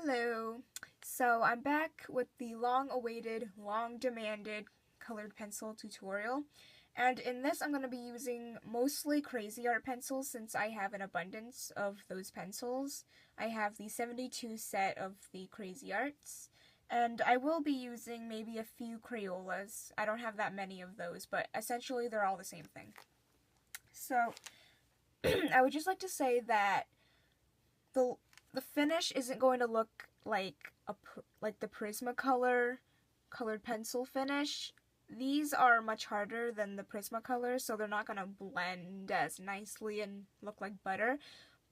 Hello! So I'm back with the long-awaited, long-demanded colored pencil tutorial. And in this I'm going to be using mostly crazy art pencils since I have an abundance of those pencils. I have the 72 set of the crazy arts. And I will be using maybe a few crayolas. I don't have that many of those, but essentially they're all the same thing. So I would just like to say that the finish isn't going to look like the Prismacolor colored pencil finish. These are much harder than the Prismacolor, so they're not going to blend as nicely and look like butter.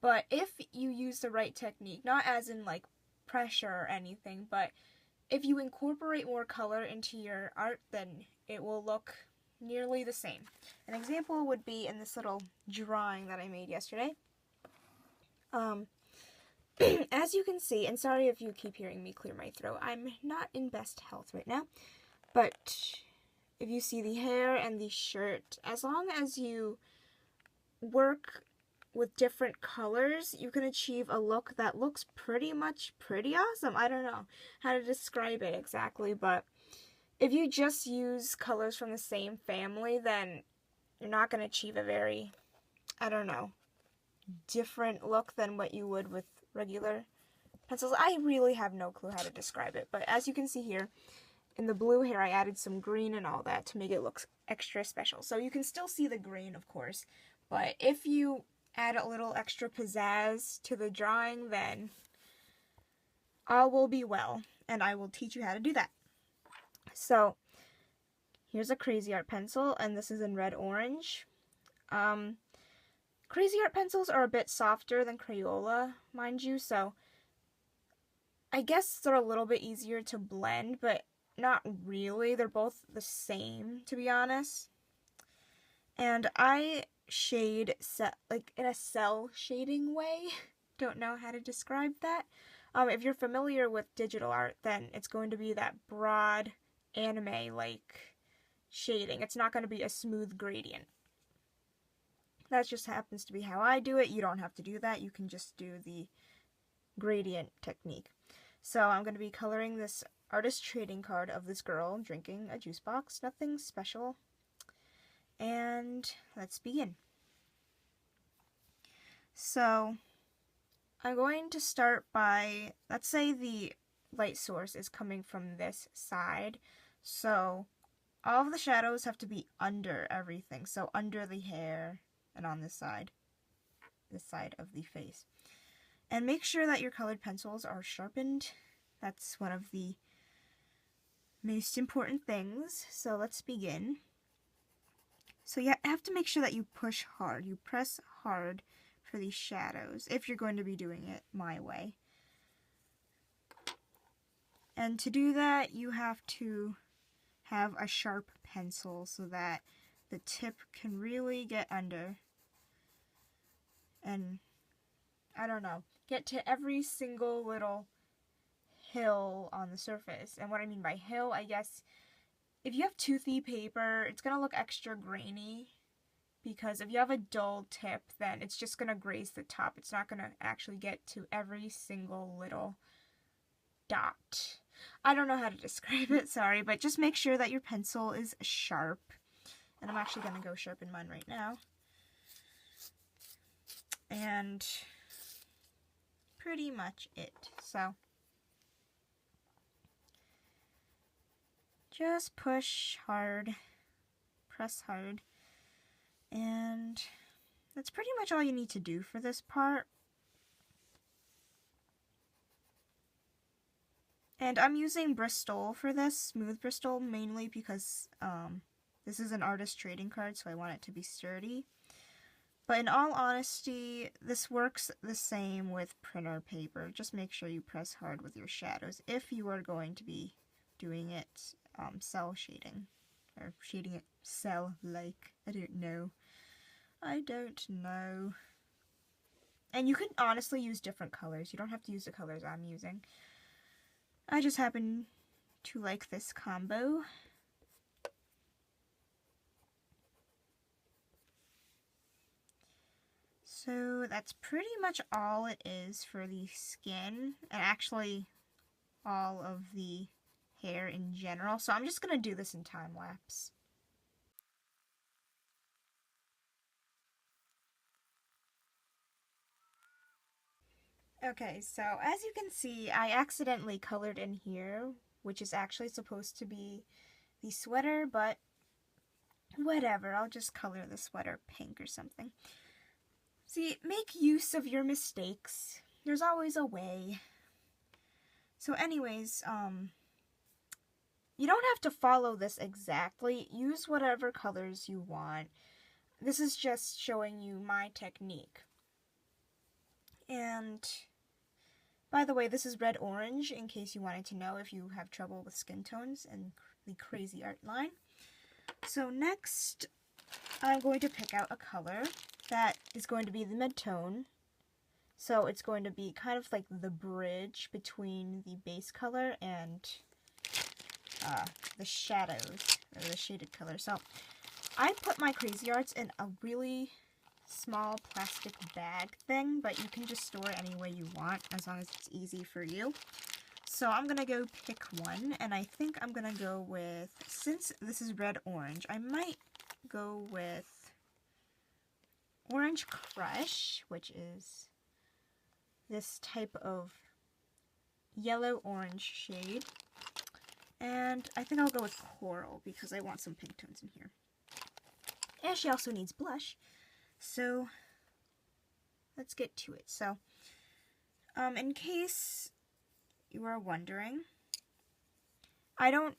But if you use the right technique, not as in like pressure or anything, but if you incorporate more color into your art, then it will look nearly the same. An example would be in this little drawing that I made yesterday. As you can see, and sorry if you keep hearing me clear my throat, I'm not in best health right now, but if you see the hair and the shirt, as long as you work with different colors, you can achieve a look that looks pretty awesome. I don't know how to describe it exactly, but if you just use colors from the same family, then you're not going to achieve a very, I don't know, different look than what you would with regular pencils. I really have no clue how to describe it, but as you can see here, in the blue here I added some green and all that to make it look extra special. So you can still see the green, of course, but if you add a little extra pizzazz to the drawing, then all will be well, and I will teach you how to do that. So here's a crazy art pencil, and this is in red orange. Crazy art pencils are a bit softer than Crayola, mind you, so I guess they're a little bit easier to blend, but not really. They're both the same, to be honest. And I shade like in a cell shading way. Don't know how to describe that. If you're familiar with digital art, then it's going to be that broad anime-like shading. It's not going to be a smooth gradient. That just happens to be how I do it. You don't have to do that. You can just do the gradient technique. So I'm going to be coloring this artist trading card of this girl drinking a juice box. Nothing special. And let's begin. So I'm going to start by, let's say the light source is coming from this side. So all of the shadows have to be under everything. So under the hair and on this side of the face. And make sure that your colored pencils are sharpened. That's one of the most important things. So let's begin. So you have to make sure that you push hard. You press hard for these shadows if you're going to be doing it my way. And to do that, you have to have a sharp pencil so that the tip can really get under and, I don't know, get to every single little hill on the surface. And what I mean by hill, I guess, if you have toothy paper, it's going to look extra grainy, because if you have a dull tip, then it's just going to graze the top. It's not going to actually get to every single little dot. I don't know how to describe it, sorry, but just make sure that your pencil is sharp. And I'm actually going to go sharpen mine right now. And pretty much it. So just push hard, press hard, and that's pretty much all you need to do for this part. And I'm using Bristol for this, smooth Bristol, mainly because this is an artist trading card, so I want it to be sturdy. But in all honesty, this works the same with printer paper. Just make sure you press hard with your shadows if you are going to be doing it cell shading. Or shading it cell-like. I don't know. And you can honestly use different colors. You don't have to use the colors I'm using. I just happen to like this combo. So that's pretty much all it is for the skin, and actually all of the hair in general. So I'm just going to do this in time lapse. Okay, so as you can see, I accidentally colored in here, which is actually supposed to be the sweater, but whatever, I'll just color the sweater pink or something. See, make use of your mistakes. There's always a way. So anyways, you don't have to follow this exactly. Use whatever colors you want. This is just showing you my technique. And by the way, this is red-orange, in case you wanted to know if you have trouble with skin tones and the crazy art line. So next, I'm going to pick out a color that is going to be the mid-tone. So it's going to be kind of like the bridge between the base color and the shadows, or the shaded color. So I put my crazy arts in a really small plastic bag thing, but you can just store it any way you want as long as it's easy for you. So I'm gonna go pick one, and I think I'm gonna go with, since this is red-orange, I might go with Orange Crush, which is this type of yellow-orange shade. And I think I'll go with Coral because I want some pink tones in here. And she also needs blush. So let's get to it. So in case you are wondering, I'm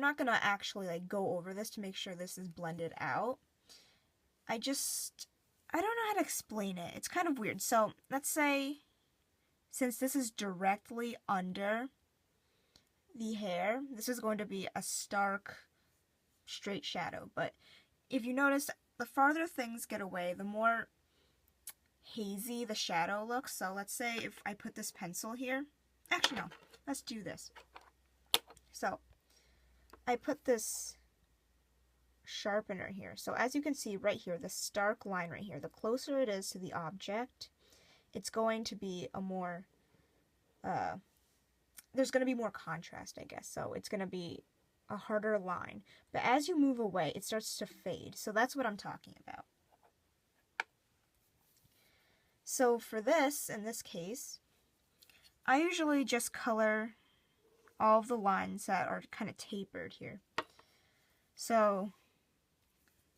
not gonna actually like go over this to make sure this is blended out. I don't know how to explain it. It's kind of weird. So let's say, since this is directly under the hair, this is going to be a stark straight shadow. But if you notice, the farther things get away, the more hazy the shadow looks. So let's say if I put this pencil here, actually no, let's do this. So I put this sharpener here. So as you can see right here, the stark line right here, the closer it is to the object, it's going to be a more, there's going to be more contrast, I guess. So it's going to be a harder line. But as you move away, it starts to fade. So that's what I'm talking about. So for this, in this case, I usually just color all of the lines that are kind of tapered here. So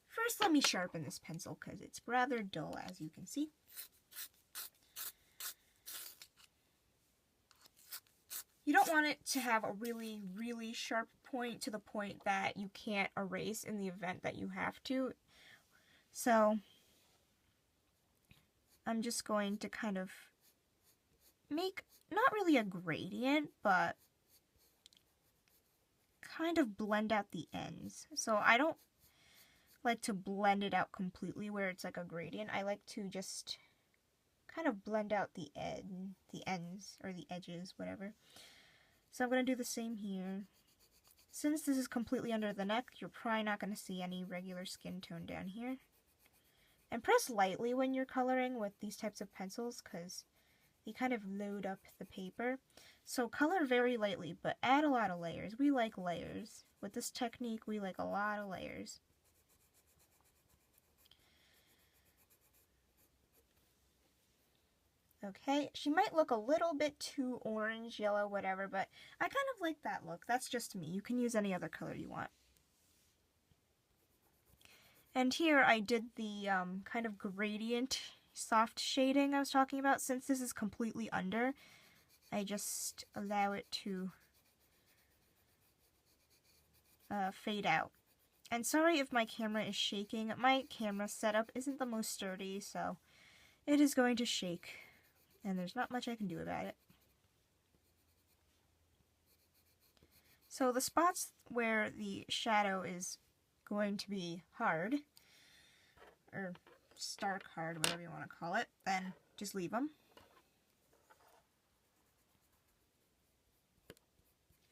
first let me sharpen this pencil because it's rather dull, as you can see. You don't want it to have a really, really sharp point to the point that you can't erase in the event that you have to. So I'm just going to kind of make, not really a gradient, but kind of blend out the ends. So I don't like to blend it out completely where it's like a gradient. I like to just kind of blend out the ends, or the edges, whatever. So I'm going to do the same here. Since this is completely under the neck, you're probably not going to see any regular skin tone down here. And press lightly when you're coloring with these types of pencils because they kind of load up the paper. So color very lightly, but add a lot of layers. We like layers. With this technique, we like a lot of layers. Okay, she might look a little bit too orange, yellow, whatever, but I kind of like that look. That's just me. You can use any other color you want. And here I did the kind of gradient soft shading I was talking about. Since this is completely under, I just allow it to fade out. And sorry if my camera is shaking. My camera setup isn't the most sturdy, so it is going to shake. And there's not much I can do about it. So the spots where the shadow is going to be hard, or stark hard, whatever you want to call it, then just leave them.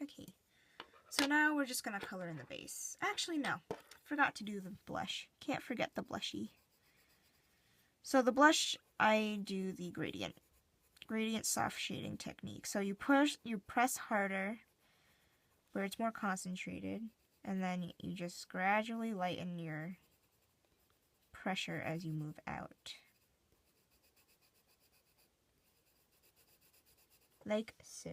Okay, so now we're just going to color in the base. Actually, no. Forgot to do the blush. Can't forget the blushy. So the blush, I do the gradient soft shading technique. So you press harder where it's more concentrated, and then you just gradually lighten your pressure as you move out. Like so.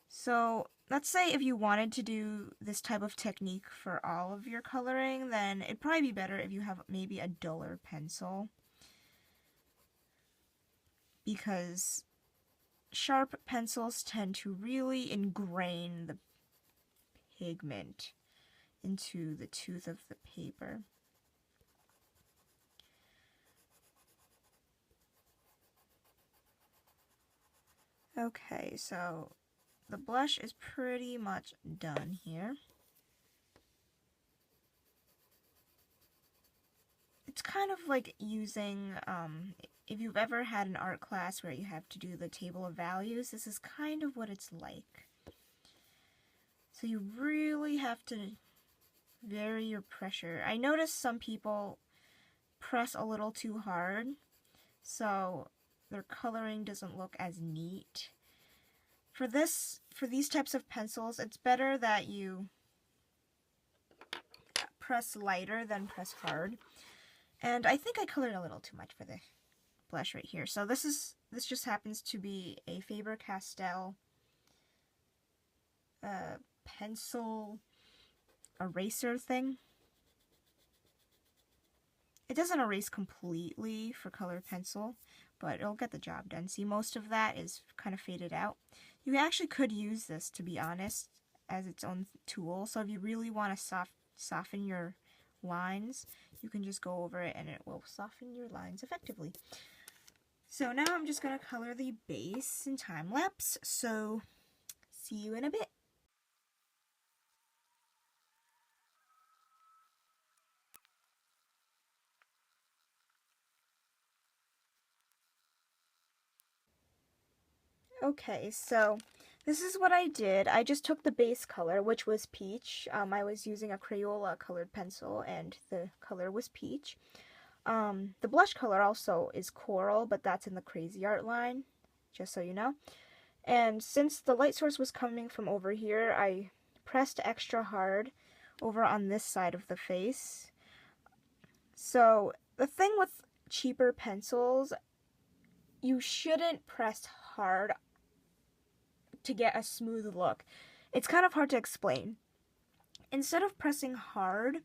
So let's say if you wanted to do this type of technique for all of your coloring, then it'd probably be better if you have maybe a duller pencil, because sharp pencils tend to really ingrain the pigment into the tooth of the paper. Okay, so the blush is pretty much done here. It's kind of like using, if you've ever had an art class where you have to do the table of values, this is kind of what it's like. So you really have to vary your pressure. I noticed some people press a little too hard, so their coloring doesn't look as neat. For these types of pencils, it's better that you press lighter than press hard. And I think I colored a little too much for the blush right here. So this just happens to be a Faber-Castell pencil eraser thing. It doesn't erase completely for colored pencil, but it'll get the job done. See, most of that is kind of faded out. You actually could use this, to be honest, as its own tool. So if you really want to soften your lines, you can just go over it and it will soften your lines effectively. So now I'm just going to color the base in time lapse. So see you in a bit. Okay, so this is what I did. I just took the base color, which was peach. I was using a Crayola colored pencil, and the color was peach. The blush color also is coral, but that's in the Crazy Art line, just so you know. And since the light source was coming from over here, I pressed extra hard over on this side of the face. So the thing with cheaper pencils, you shouldn't press hard to get a smooth look. It's kind of hard to explain. Instead of pressing hard,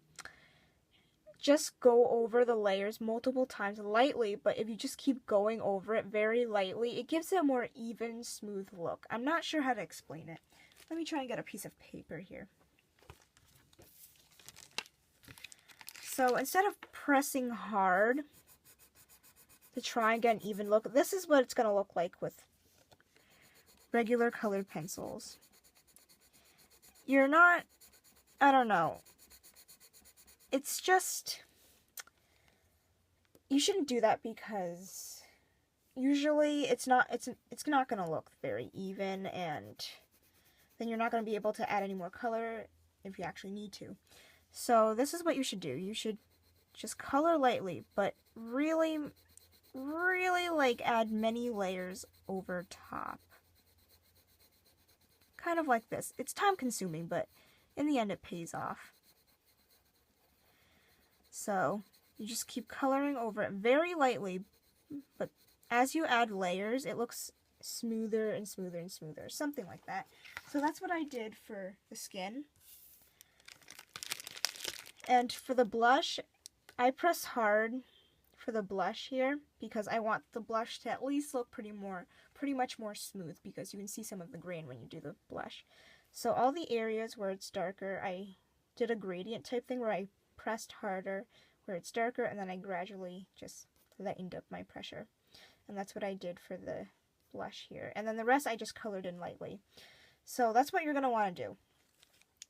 just go over the layers multiple times lightly, but if you just keep going over it very lightly, it gives it a more even, smooth look. I'm not sure how to explain it. Let me try and get a piece of paper here. So instead of pressing hard to try and get an even look, this is what it's going to look like with regular colored pencils. You're not, I don't know. It's just, you shouldn't do that because usually it's not going to look very even, and then you're not going to be able to add any more color if you actually need to. So this is what you should do. You should just color lightly, but really, really like add many layers over top. Kind of like this. It's time consuming, but in the end it pays off. So you just keep coloring over it very lightly, but as you add layers, it looks smoother and smoother and smoother, something like that. So that's what I did for the skin. And for the blush, I press hard for the blush here because I want the blush to at least look pretty much more smooth, because you can see some of the grain when you do the blush. So all the areas where it's darker, I did a gradient type thing where I pressed harder where it's darker, and then I gradually just lightened up my pressure. And that's what I did for the blush here. And then the rest I just colored in lightly. So that's what you're going to want to do.